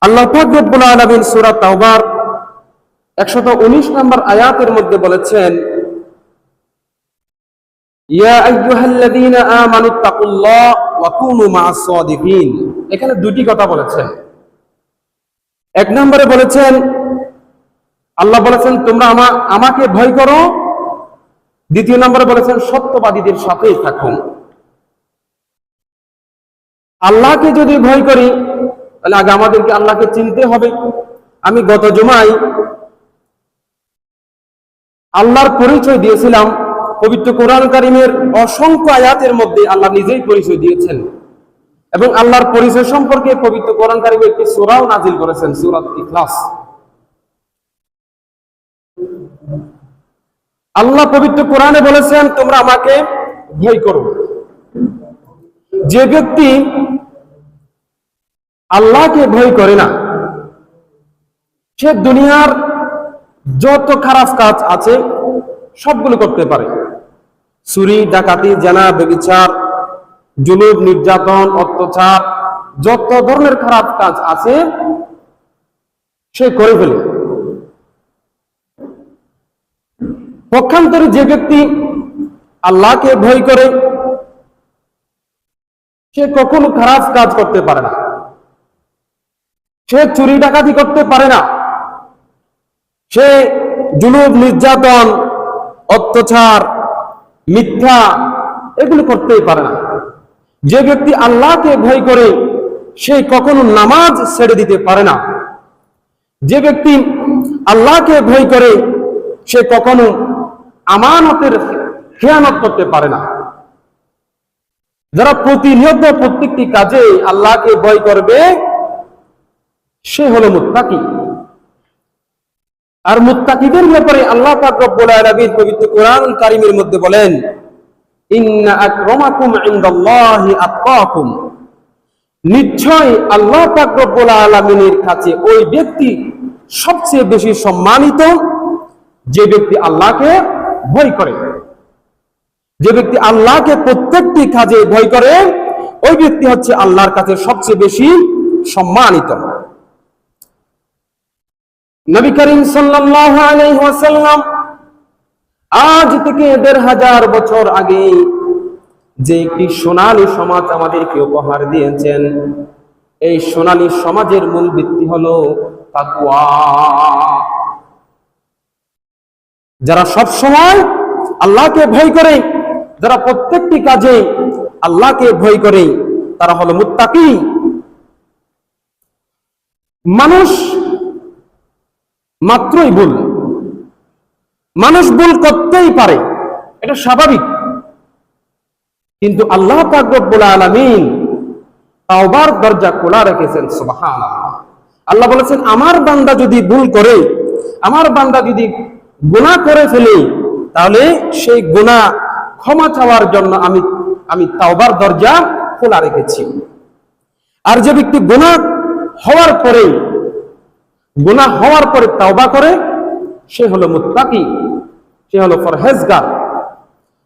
আল্লাহ পাক রব্বুল আলামিন সূরা তাওবার 119 নম্বর আয়াতের মধ্যে বলেছেন, ইয়া আইয়ুহাল্লাযীনা আমানুত্তাকুল্লাহ ওয়া কুনু মা'আস সাদিকিন। এখানে দুটি কথা বলেছেন। এক নম্বরে বলেছেন, আল্লাহ বলেছেন তোমরা আমাকে ভয় করো। দ্বিতীয় নম্বরে বলেছেন সত্যবাদীদের সাথেই থাকো। আল্লাহকে যদি ভয় করি তাহলে আগে আমাদেরকে আল্লাহকে চিনতে হবে। আমি গত জুমায় আল্লাহর পরিচয় দিয়েছিলাম। পবিত্র কোরআন কারীমের অসংখ্য আয়াতের মধ্যে আল্লাহ নিজেই পরিচয় দিয়েছেন এবং আল্লাহর পরিচয় সম্পর্কে পবিত্র কোরআন কারীমে একটি সূরাও নাজিল করেছেন, সূরা ইখলাস। আল্লাহ পবিত্র কোরআনে বলেছেন তোমরা আমাকে ভয় করো। যে ব্যক্তি আল্লাহকে ভয় করে না, সে দুনিয়ার যত খারাপ কাজ আছে সবগুলো করতে পারে। চুরি, ডাকাতি, জেনা, ব্যভিচার, জুলুম, নির্যাতন, অত্যাচার, যত ধরনের খারাপ কাজ আছে সে করে ফেলে। পক্ষান্তরে যে ব্যক্তি আল্লাহকে ভয় করে সে কখনো খারাপ কাজ করতে পারে না। সে চুরি ডাকাতি করতে পারে না, সে জুলুম, নির্যাতন, অত্যাচার, মিথ্যা এগুলো করতেই পারে না। যে ব্যক্তি আল্লাহকে ভয় করে সে কখনো নামাজ ছেড়ে দিতে পারে না। যে ব্যক্তি আল্লাহকে ভয় করে সে কখনো আমানতের খেয়ানত করতে পারে না। যারা প্রতিনিয়ত প্রত্যেকটি কাজে আল্লাহকে ভয় করবে সে হলো মুত্তাকি। আর মুত্তাকিদের ব্যাপারে আল্লাহ পাক রব্বুল আলামিন পবিত্র কোরআনুল কারীমের মধ্যে বলেন, ইন্না আকরামাকুম ইনদাল্লাহি আতকাকুম। নিশ্চয় আল্লাহ পাক রব্বুল আলামিনের কাছে ওই ব্যক্তি সবচেয়ে বেশি সম্মানিত যে ব্যক্তি আল্লাহকে ভয় করে। যে ব্যক্তি আল্লাহকে প্রত্যেকটি কাজে ভয় করে ওই ব্যক্তি হচ্ছে আল্লাহর কাছে সবচেয়ে বেশি সম্মানিত। নবী করিম সাল্লাল্লাহু আলাইহি ওয়াসাল্লাম আজ থেকে ১৫০০ বছর আগে যে একটি সোনালী সমাজ আমাদেরকে উপহার দিয়েছেন, এই সোনালী সমাজের মূল ভিত্তি হলো তাকওয়া। যারা সব সময় আল্লাহকে ভয় করে, যারা প্রত্যেকটি কাজে আল্লাহকে ভয় করে তারা হলো মুত্তাকি। মানুষ মাত্রই ভুল, মানুষ ভুল করতেই পারে, এটা স্বাভাবিক। কিন্তু আল্লাহ পাক রব্বুল আলামিন তাওবার দরজা খোলা রেখেছেন। সুবহানাল্লাহ। আল্লাহ বলেছেন আমার বান্দা যদি ভুল করে, আমার বান্দা যদি গুনাহ করে ফেলে, তাহলে সেই গুনাহ ক্ষমা চাওয়ার জন্য আমি তাওবার দরজা খোলা রেখেছি। আর যে ব্যক্তি গুনাহ হওয়ার পরে তাওবা করে সে হলো মুত্তাকি, সে হলো পরহেজগার।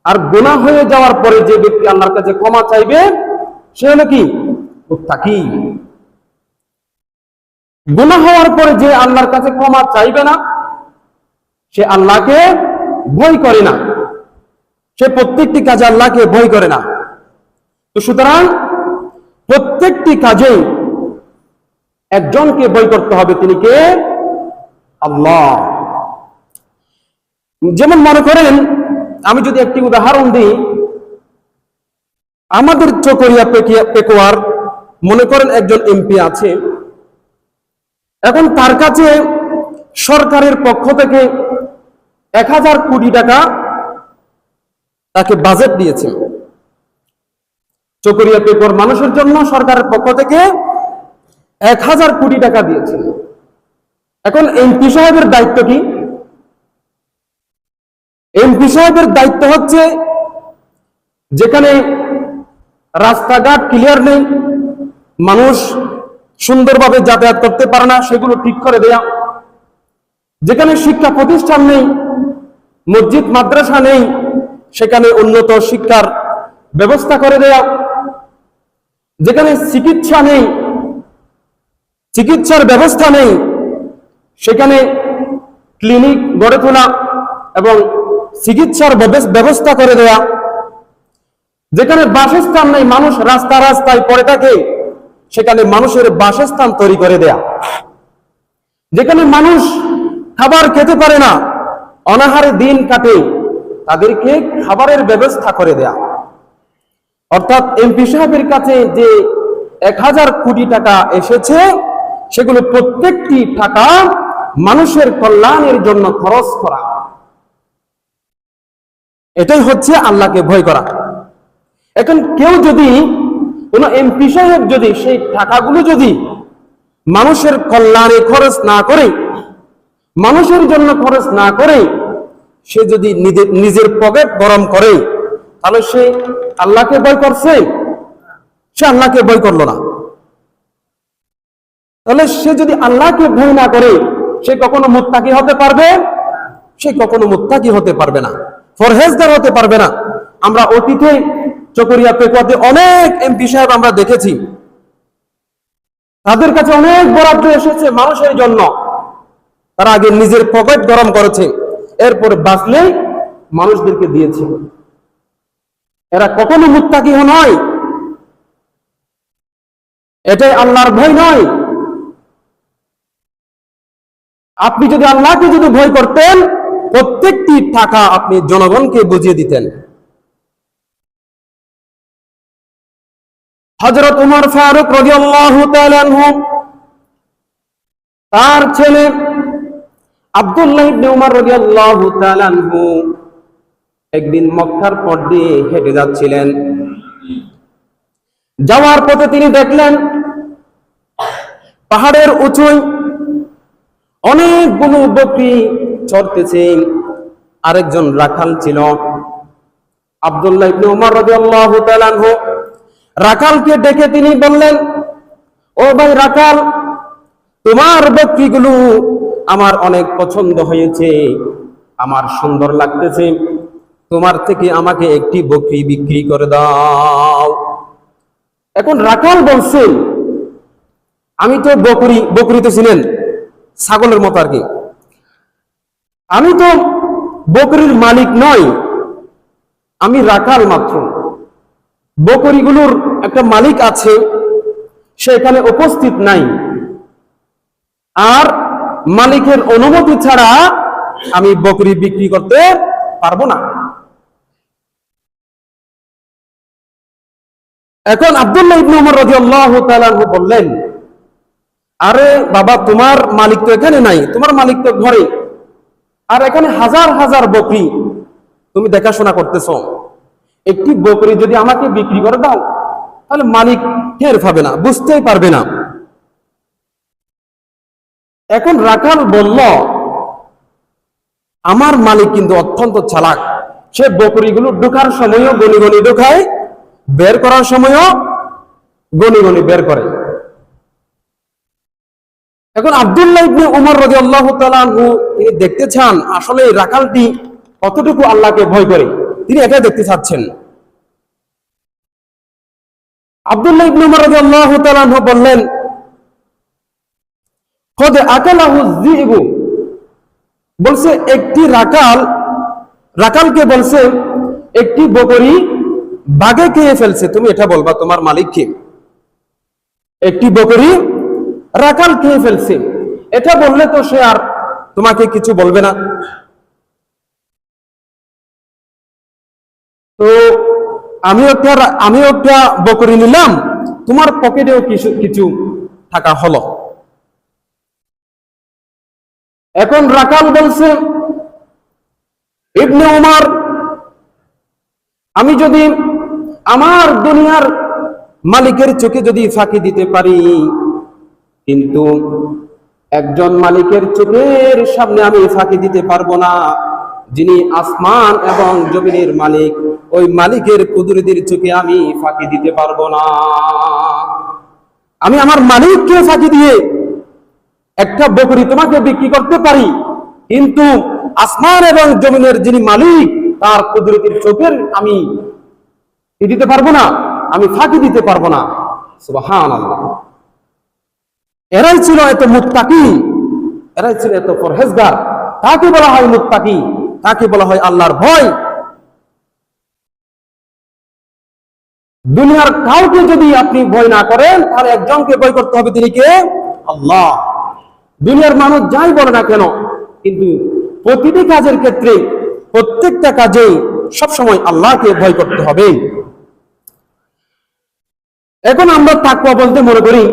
আর গুনাহ হয়ে যাওয়ার পরে যে ব্যক্তি আল্লাহর কাছে ক্ষমা চাইবে সে হলো কি? মুত্তাকি। গুনাহ হওয়ার পরে যে আল্লাহর কাছে ক্ষমা চাইবে না সে আল্লাহকে ভয় করে না, সে প্রত্যেকটি কাজে আল্লাহকে ভয় করে না। তো সুতরাং প্রত্যেকটি কাজে একজনকে ভয় করতে হবে, তিনি কে? আল্লাহ। যেমন মনে করেন, আমি যদি একটি উদাহরণ দিই, আমাদের চকরিয়া পেকুয়ার মনে করেন একজন এমপি আছে। এখন তার কাছে সরকারের পক্ষ থেকে ১,০০০ কোটি টাকা তাকে বাজেট দিয়েছে। চকরিয়া পেকুয়ার মানুষের জন্য সরকারের পক্ষ থেকে ১,০০০ কোটি টাকা দিয়েছে। এখন এমপি সাহেবের দায়িত্ব কি? এমপি সাহেবের দায়িত্ব হচ্ছে যেখানে রাস্তাঘাট ক্লিয়ার নেই, মানুষ সুন্দরভাবে যাতায়াত করতে পারে না, সেগুলো ঠিক করে দেয়া। যেখানে শিক্ষা প্রতিষ্ঠান নেই, মসজিদ মাদ্রাসা নেই, সেখানে উন্নত শিক্ষার ব্যবস্থা করে দেয়া। যেখানে চিকিৎসা নেই, চিকিৎসার ব্যবস্থা নেই, সেখানে ক্লিনিক গড়ে তোলা এবং চিকিৎসার ব্যবস্থা করে দেয়া। যেখানে বাসস্থান নেই, মানুষ রাস্তা রাস্তায় পড়ে থাকে, সেখানে মানুষের বাসস্থান তৈরি করে দেয়া। যেখানে মানুষ খাবার খেতে পারে না, অনাহারে দিন কাটে, তাদেরকে খাবারের ব্যবস্থা করে দেয়া। অর্থাৎ এমপি সাহেবের কাছে যে 1000 কোটি টাকা এসেছে, সেগুলো প্রত্যেকটি টাকা মানুষের কল্যাণের জন্য খরচ করা। এটাই হচ্ছে আল্লাহকে ভয় করা। এখন কেউ যদি, কোন এমপি সাহেব যদি সেই টাকাগুলো যদি মানুষের কল্যাণে খরচ না করে, মানুষের জন্য খরচ না করে, সে যদি নিজের পকেট গরম করে, তাহলে সে আল্লাহকে ভয় করছে? সে আল্লাহকে ভয় করলো না। তাহলে সে যদি আল্লাহকে ভয় না করে, সে কখনো মুত্তাকি হতে পারবে? সে কখনো মুত্তাকি হতে পারবে না, ফরহেজগার হতে পারবে না। আমরা অতীতে চকরিয়া পেকুয়াতে অনেক এমপি সাহেব আমরা দেখেছি, তাদের কাছে অনেক বরাদ্দ এসেছে মানুষের জন্য, তারা আগে নিজের পকেট গরম করেছে, এরপরে বাঁচলে মানুষদেরকে দিয়েছে। এরা কখনো মুত্তাকি নয়, এটাই আল্লাহর ভয় নয়। আপনি যদি আল্লাহকে যদি ভয় করতেন, প্রত্যেকটি টাকা আপনি জনগণকে বুঝিয়ে দিতেন। হযরত উমর ফারুক রাদিয়াল্লাহু তাআলা আনহু, তার ছেলে আব্দুল্লাহ ইবনে উমর রাদিয়াল্লাহু তাআলা আনহু একদিন মক্কার পথ দিয়ে হেঁটে যাচ্ছিলেন। যাওয়ার পথে তিনি দেখলেন পাহাড়ের উঁচুয় অনেকগুলো বকরি চড়তেছে। আরেকজন রাখাল ছিল, আব্দুল্লাহ ইবনে উমর রাদিয়াল্লাহু তাআলা আনহু রাখালকে ডেকে তিনি বললেন, ও ভাই রাখাল, তোমার বকরিগুলো আমার অনেক পছন্দ হয়েছে, আমার সুন্দর লাগতেছে, তোমার থেকে আমাকে একটি বকরি বিক্রি করে দাও। এখন রাখাল বলছেন, আমি তো বকরি তো ছিলেন ছাগলের মতো আর কি, আমি তো বকরির মালিক নই, আমি রাখাল মাত্র। বকরিগুলোর একটা মালিক আছে, সে এখানে উপস্থিত নাই, আর মালিকের অনুমতি ছাড়া আমি বকরি বিক্রি করতে পারবো না। এখন আব্দুল্লাহ ইবনে উমর রাদিয়াল্লাহু তাআলা আনহু বললেন, আরে বাবা, তোমার মালিক তো এখানে নাই, তোমার মালিক তো ঘরে, আর এখানে হাজার হাজার বকরি তুমি দেখাশোনা করতেছো, একটি বকরি যদি আমাকে বিক্রি করে দাও, তাহলে মালিক টের পাবে না, বুঝতেই পারবে না। এখন রাখাল বলল, আমার মালিক কিন্তু অত্যন্ত চালাক, সে বকরিগুলো ঢোকার সময়ও গনি গনি ঢোকায়, বের করার সময়ও গনি গনি বের করে। এখন আব্দুল্লাহ ইবনে উমর রাদিয়াল্লাহু তাআলা আনহু তিনি দেখতে চান আসলে এই রাখালটি কতটুকু আল্লাহকে ভয় করে, তিনি এটা দেখতে চাচ্ছেন। আব্দুল্লাহ ইবনে উমর রাদিয়াল্লাহু তাআলা আনহু বললেন, কদ আকালাহু যিবু, বলছে একটি রাখালকে বলছে একটি বকরি বাঘে খেয়ে ফেলছে, তুমি এটা বলবা তোমার মালিক কে? একটি বকরি রাখাল খেয়ে ফেলছে, এটা বললে তো সে আর তোমাকে কিছু বলবে না। তো আমিও একটা বকরি নিলাম, তোমার পকেটেও কিছু টাকা হলো। এখন রাখাল বলছে, ইবনে উমর, আমি যদি আমার দুনিয়ার মালিকের চোখে যদি ফাঁকি দিতে পারি, কিন্তু একজন মালিকের চোখের সামনে আমি ফাঁকি দিতে পারবো না, যিনি আসমান এবং জমিনের মালিক, ওই মালিকের কুদরতের চোখে আমি ফাঁকি দিতে পারবো না। আমি আমার মালিককে ফাঁকি দিয়ে একটা বকরি তোমাকে বিক্রি করতে পারি, কিন্তু আসমান এবং জমিনের যিনি মালিক, তার কুদরতের চোখের আমি কি দিতে পারবো না, আমি ফাঁকি দিতে পারবো না। সুবহানাল্লাহ। এরাই ছিল এত মুত্তাকি, এরাই ছিল এত পরহেজগার। তাকে বলা হয় মুত্তাকি, তাকে বলা হয় আল্লাহর ভয়। দুনিয়ার কাউকে যদি আপনি ভয় না করেন, তাহলে একজনকে ভয় করতে হবে, তিনি কে? আল্লাহ। দুনিয়ার মানুষ যাই বলে না কেন, কিন্তু প্রতিটি কাজের ক্ষেত্রে, প্রত্যেকটা কাজেই সবসময় আল্লাহকে ভয় করতে হবে। এখন আমরা তাকওয়া বলতে মনে করি,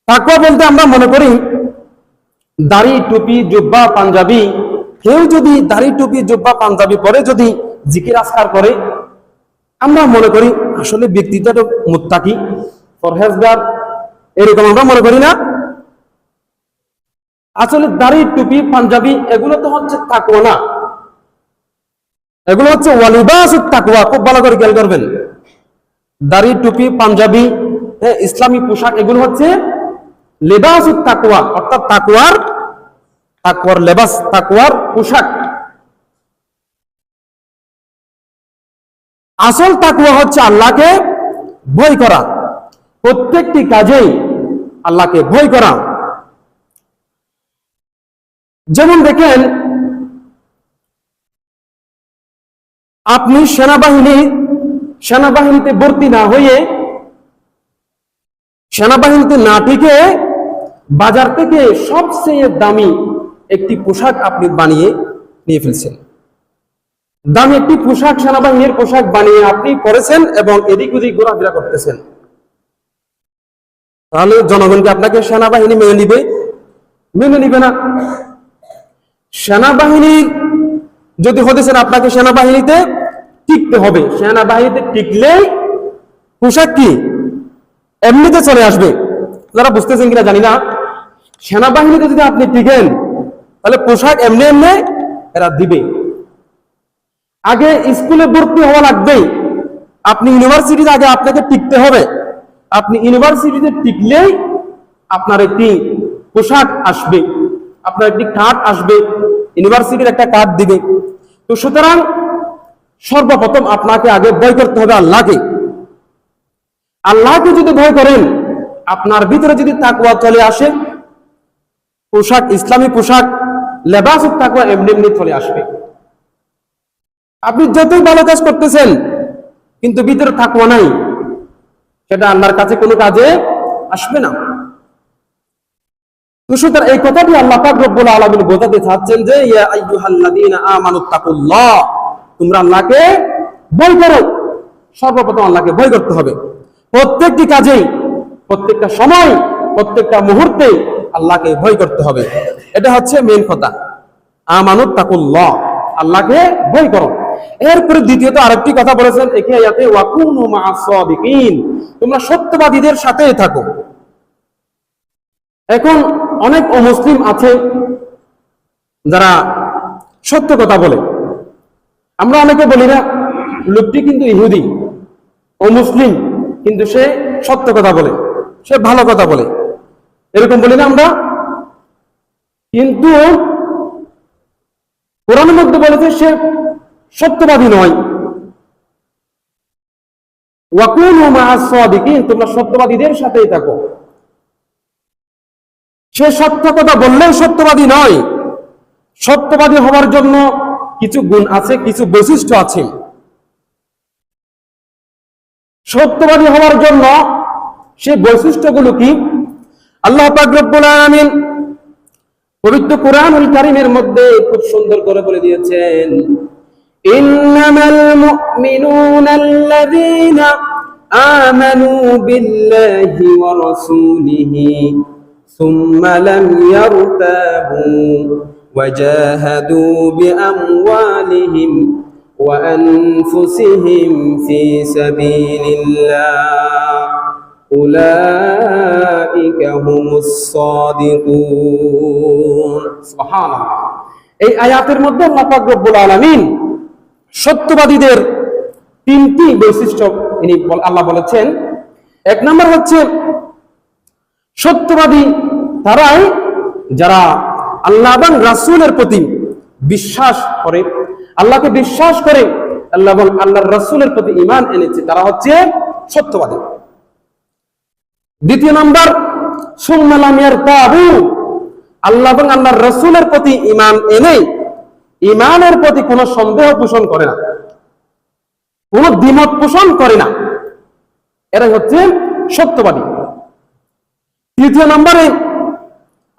তাকওয়া বলতে আমরা মনে করি দাড়ি, টুপি, জুব্বা, পাঞ্জাবি। কেউ যদি দাড়ি, টুপি, জুব্বা, পাঞ্জাবি পরে যদি জিকির আজকার করে, আমরা মনে করি আসলে ব্যক্তিটা তো মুত্তাকি, পরহেজগার, এরকম আমরা মনে করি না? আসলে দাড়ি, টুপি, পাঞ্জাবি এগুলো তো হচ্ছে তাকওয়া না, এগুলো হচ্ছে ওয়ালিবাসুত তাকওয়া। খুব ভালো করে খেয়াল করবেন, দাড়ি, টুপি, পাঞ্জাবি, ইসলামী পোশাক, এগুলো হচ্ছে লিবাসুত তাকওয়া, অর্থাৎ তাকওয়ার লেবাস, তাকওয়ার পোশাক। আসল তাকওয়া হচ্ছে আল্লাহকে ভয় করা, প্রত্যেকটি কাজেই আল্লাহকে ভয় করা। যেমন দেখেন, আপনি সেনাবাহিনীতে ভর্তি না হয়ে, সেনাবাহিনীতে না টিকে বাজার থেকে সবচেয়ে দামি একটি পোশাক আপনি বানিয়ে নিয়ে ফেলছেন। দামি একটি পোশাক, সেনাবাহিনীর পোশাক বানিয়ে আপনি পরেছেন এবং এদিক ওদিক ঘোরাফেরা করতেছেন। তাহলে জনগণকে আপনাকে সেনাবাহিনী মেনে নিবে? মেনে নিবে না। সেনাবাহিনী যদি হতেছেন, আপনাকে সেনাবাহিনীতে টিকতে হবে। সেনাবাহিনীতে টিকলেই পোশাক কি এমনিতে চলে আসবে। যারা বুঝতেছেন কিনা জানি না, সেনাবাহিনীতে যদি আপনি টিকেন, তাহলে পোশাক এমনি এমনি এরা দিবে। আগে স্কুলে ভর্তি হওয়া লাগবেই, আপনি ইউনিভার্সিটিতে আগে আপনাকে টিকতে হবে। আপনি ইউনিভার্সিটিতে টিকলেই আপনার একটি পোশাক আসবে, আপনার একটি কার্ড আসবে, ইউনিভার্সিটির একটা কার্ড দিবে। তো সুতরাং সর্বপ্রথম আপনাকে আগে ভয় করতে হবে আল্লাহকে। আল্লাহকে যদি ভয় করেন, আপনার ভিতরে যদি তাকওয়া চলে আসে, পোশাক, ইসলামী পোশাক, লেবাসুত তাকওয়া এমনি এমনি চলে আসবে। আপনি যতই ভালো কাজ করতেছেন, কিন্তু ভিতরে তাকওয়া নাই, সেটা আল্লাহর কাছে কোনো কাজে আসবে না। তো সুতরাং এই কথাটি আল্লাহ পাক রব্বুল আলামিন বোঝাতে চাচ্ছেন যে, ইয়া আইয়ুহাল্লাযীনা আমানুত্তাকুল্লাহ, তোমরা আল্লাহকে ভয় করো। সর্বপ্রথম আল্লাহকে ভয় করতে হবে, প্রত্যেকটি কাজেই, প্রত্যেকটা সময়, প্রত্যেকটা মুহূর্তে আল্লাহকে ভয় করতে হবে। এটা হচ্ছে মেইন কথা, আমানুত্তাকুল্লাহ, আল্লাহকে ভয় করো। এরপরে দ্বিতীয়ত আরেকটি কথা বলেছেন একই আয়াতে, ওয়াকুনু মা'আস সাদিকিন, তোমরা সত্যবাদীদের সাথেই থাকো। এখন অনেক অমুসলিম আছে যারা সত্য কথা বলে। আমরা অনেকে বলি না, লোকটি কিন্তু ইহুদি, অমুসলিম, কিন্তু সে সত্য কথা বলে, সে ভালো কথা বলে, এরকম বলি না আমরা? কিন্তু কোরআনের মধ্যে বলেছে সে সত্যবাদী নয়। ওয়াকুনু মা'আস সাদিকিন, তোমরা সত্যবাদীদের সাথেই থাকো। সে সত্য কথা বললেও সত্যবাদী নয়। সত্যবাদী হওয়ার জন্য কিছু গুণ আছে, কিছু বৈশিষ্ট্য আছে। সত্যবাদী হওয়ার জন্য সেই বৈশিষ্ট্যগুলো কি? আল্লাহ পাক রব্বুল আলামিন পবিত্র কুরআনুল কারীমের মধ্যে খুব সুন্দর করে বলে দিয়েছেন, ইন্নামাল মুমিনুনাল্লাযীনা আমানু বিল্লাহি ওয়া রাসূলিহি সুম্মা লাম ইয়ারতাবু ওয়া জাহাদু বিআমওয়ালিহিম ওয়া আনফুসিহিম ফি সাবিলিল্লাহ উলাইকা হুমুস সাদিকুন। সুবহানাল্লাহ। এই আয়াতের মধ্যে আল্লাহ পাক রব্বুল আলামিন সত্যবাদীদের তিনটি বৈশিষ্ট্য আল্লাহ বলেছেন। এক নম্বর হচ্ছে সত্যবাদী তারাই যারা আল্লাহ এবং রাসূলের প্রতি বিশ্বাস করে, আল্লাহকে বিশ্বাস করে, আল্লাহ এবং আল্লাহর রাসূলের প্রতি ঈমান এনেছে, তারা হচ্ছে সত্যবাদী। দ্বিতীয় নম্বর, সুম্মা লাম ইয়ারতাবু, আল্লাহ এবং আল্লাহর রাসূলের প্রতি ঈমান এনে ঈমানের প্রতি কোনো সন্দেহ পোষণ করে না, কোনো দ্বিমত পোষণ করে না, এরাই হচ্ছে সত্যবাদী। তৃতীয় নম্বরে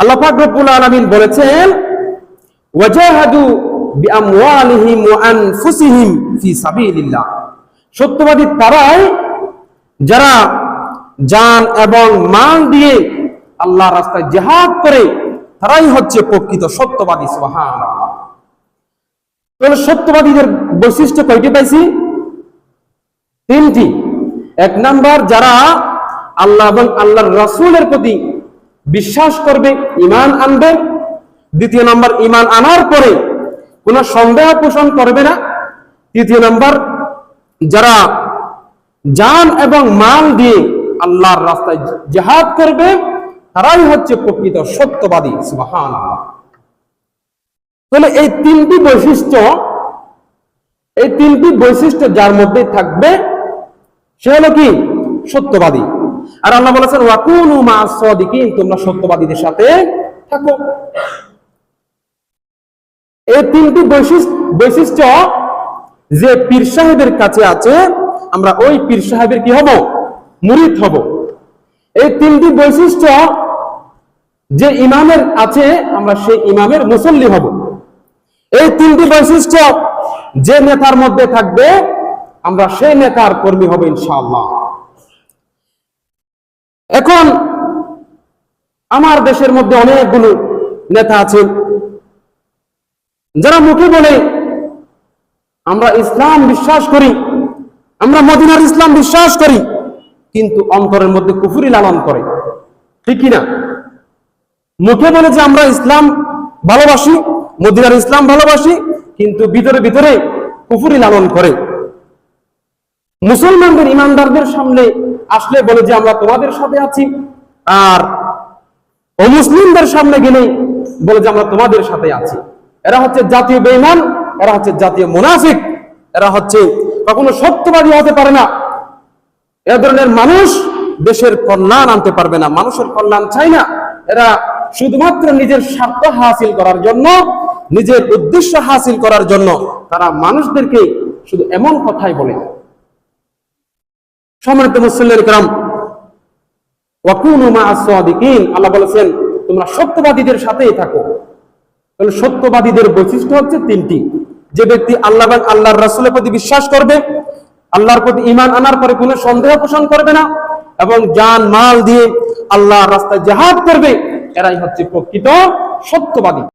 আল্লাহ পাক রব্বুল আলামিন বলেছেন ওয়াজাহাদু বিআমওয়ালিহিম ওয়া আনফুসিহিম ফি সাবিলিল্লাহ, সত্যবাদী তারাই যারা জান এবং মাল দিয়ে আল্লাহর রাস্তায় জিহাদ করে, তারাই হচ্ছে প্রকৃত সত্যবাদী। সুবহানাল্লাহ। তাহলে সত্যবাদীদের বৈশিষ্ট্য কয়টি পাইছি? তিনটি। এক নাম্বার, যারা আল্লাহ এবং আল্লাহর রাসূলের প্রতি বিশ্বাস করবে, ঈমান আনবে। দ্বিতীয় নাম্বার, ঈমান আনার পরে কোনো সন্দেহ পোষণ করবে না। তৃতীয় নাম্বার, যারা জান এবং মাল দিয়ে আল্লাহর রাস্তায় জিহাদ করবে, তারাই হচ্ছে প্রকৃত সত্যবাদী। সুবহানাল্লাহ। তাহলে এই তিনটি বৈশিষ্ট্য যার মধ্যে থাকবে সে হলো কি? সত্যবাদী। আর আল্লাহ বলেছেন ওয়াকুনু মা'আস সাদিকিন, তোমরা সত্যবাদীদের সাথে থাকো। এই তিনটি বৈশিষ্ট্য যে পীর সাহেবের কাছে আছে, আমরা ওই পীর সাহেবের কি হব? মুরিদ হব। এই তিনটি বৈশিষ্ট্য যে ইমামের আছে, আমরা সেই ইমামের মুসল্লি হব। এই তিনটি বৈশিষ্ট্য যে নেতার মধ্যে থাকবে, আমরা সেই নেতার কর্মী হব ইনশাআল্লাহ। এখন আমার দেশের মধ্যে অনেকগুলো নেতা আছে যারা মুখে বলে আমরা ইসলাম বিশ্বাস করি, আমরা মদিনার ইসলাম বিশ্বাস করি, কিন্তু অন্তরের মধ্যে কুফরি লালন করে। ঠিক কিনা? মুখে বলে যে আমরা ইসলাম ভালোবাসি, মদিনার ইসলাম ভালোবাসি, কিন্তু ভিতরে ভিতরে কুফরি লালন করে। মুসলমানদের ইমানদারদের সামনে আসলে বলে যে আমরা তোমাদের সাথে আছি, আর অমুসলিমদের সামনে গেলে বলে যে আমরা তোমাদের সাথে আছি। এরা হচ্ছে জাতীয় বেঈমান, এরা হচ্ছে জাতীয় মুনাফিক, এরা হচ্ছে কখনো সত্যবাদী হতে পারে না। এ ধরনের মানুষ দেশের কল্যাণ আনতে পারবে না, মানুষের কল্যাণ চায় না। এরা শুধুমাত্র নিজের স্বার্থ হাসিল করার জন্য, নিজের উদ্দেশ্য হাসিল করার জন্য তারা মানুষদেরকে শুধু এমন কথাই বলে। সম্মানিত মুসলিম کرام, ওয়াকুনু মা'আস সাদিকিন, আল্লাহ বলেছেন তোমরা সত্যবাদীদের সাথেই থাকো। তাহলে সত্যবাদীদের বৈশিষ্ট্য হচ্ছে তিনটি। যে ব্যক্তি আল্লাহ এবং আল্লাহর রাসূলের প্রতি বিশ্বাস করবে, আল্লাহর প্রতি ঈমান আনার পরে কোনো সন্দেহ পোষণ করবে না, এবং জান মাল দিয়ে আল্লাহর রাস্তায় জিহাদ করবে, এরাই হচ্ছে প্রকৃত সত্যবাদী।